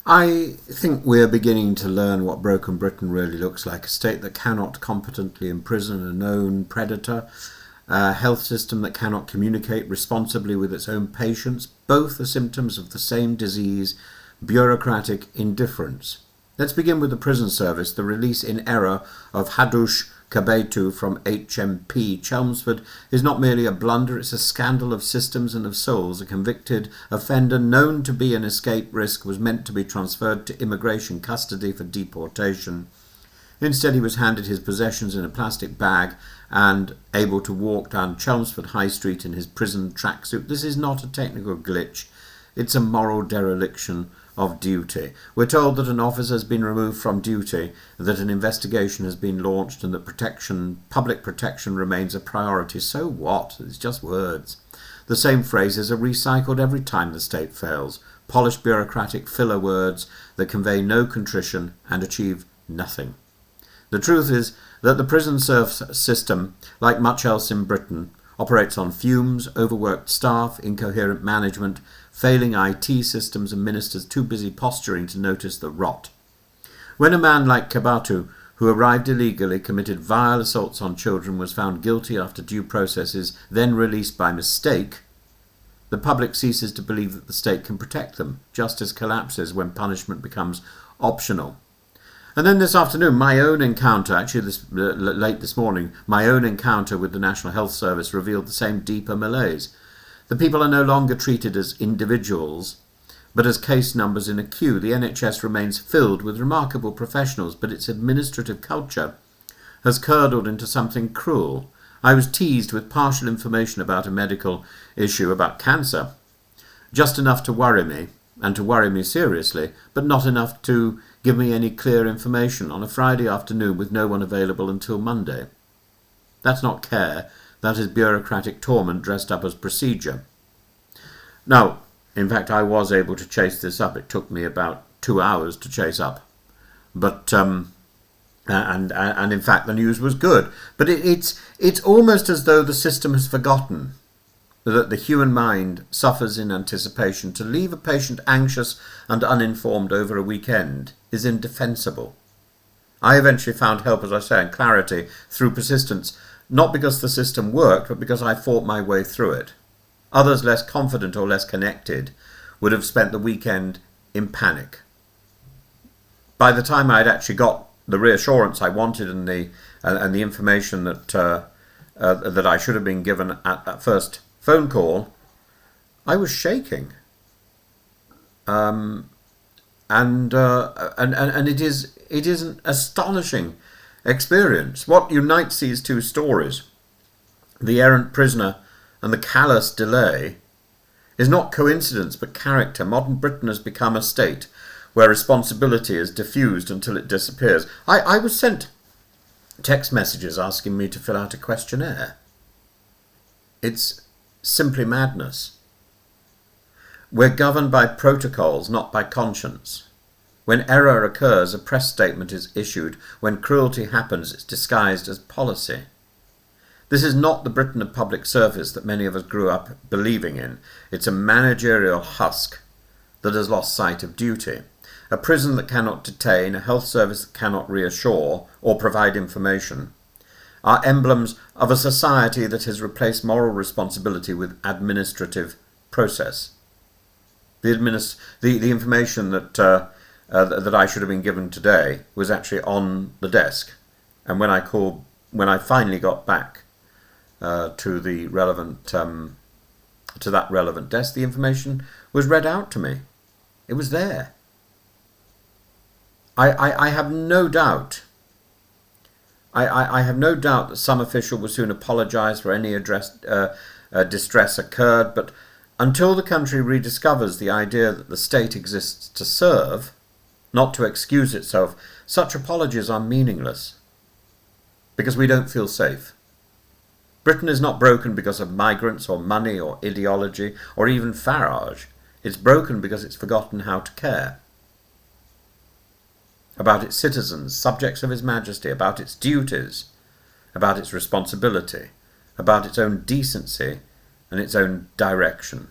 I think we're beginning to learn what broken Britain really looks like. A state that cannot competently imprison a known predator, a health system that cannot communicate responsibly with its own patients, both the symptoms of the same disease, bureaucratic indifference. Let's begin with the prison service. The release in error of Hadush Kabetu from HMP Chelmsford is not merely a blunder, it's a scandal of systems and of souls. A convicted offender known to be an escape risk was meant to be transferred to immigration custody for deportation. Instead, he was handed his possessions in a plastic bag and able to walk down Chelmsford High Street in his prison tracksuit. This is not a technical glitch, it's a moral dereliction of duty. We're told that an officer has been removed from duty, that an investigation has been launched, and that public protection remains a priority. So what? It's just words. The same phrases are recycled every time the state fails. Polished bureaucratic filler words that convey no contrition and achieve nothing. The truth is that the prison service system, like much else in Britain, operates on fumes, overworked staff, incoherent management, failing IT systems, and ministers too busy posturing to notice the rot. When a man like Kabatu, who arrived illegally, committed vile assaults on children, was found guilty after due process is then released by mistake, the public ceases to believe that the state can protect them. Justice collapses when punishment becomes optional. And then this afternoon, my own encounter, late this morning, my own encounter with the National Health Service revealed the same deeper malaise. The people are no longer treated as individuals, but as case numbers in a queue. The NHS remains filled with remarkable professionals, but its administrative culture has curdled into something cruel. I was teased with partial information about a medical issue about cancer, just enough to worry me, and to worry me seriously, but not enough to give me any clear information on a Friday afternoon with no one available until Monday. That's not care, that is bureaucratic torment dressed up as procedure. Now, in fact, I was able to chase this up. It took me about 2 hours to chase up. But, and in fact, the news was good. But it's almost as though the system has forgotten that the human mind suffers in anticipation. To leave a patient anxious and uninformed over a weekend is indefensible. I eventually found help, as I say, and clarity through persistence, not because the system worked, but because I fought my way through it. Others less confident or less connected would have spent the weekend in panic. By the time I'd actually got the reassurance I wanted and the information that I should have been given at that first phone call, I was shaking. And it is an astonishing experience. What unites these two stories, the errant prisoner and the callous delay, is not coincidence but character. Modern Britain has become a state where responsibility is diffused until it disappears. I was sent text messages asking me to fill out a questionnaire. It's simply madness. We're governed by protocols, not by conscience. When error occurs, a press statement is issued. When cruelty happens, it's disguised as policy. This is not the Britain of public service that many of us grew up believing in. It's a managerial husk that has lost sight of duty. A prison that cannot detain, a health service that cannot reassure or provide information, are emblems of a society that has replaced moral responsibility with administrative process. The information that I should have been given today was actually on the desk, and when I finally got back to the relevant to that relevant desk, the information was read out to me. It was there. I have no doubt. I have no doubt that some official will soon apologise for any distress occurred, but until the country rediscovers the idea that the state exists to serve, not to excuse itself, such apologies are meaningless, because we don't feel safe. Britain is not broken because of migrants or money or ideology or even Farage. It's broken because it's forgotten how to care about its citizens, subjects of His Majesty, about its duties, about its responsibility, about its own decency and its own direction.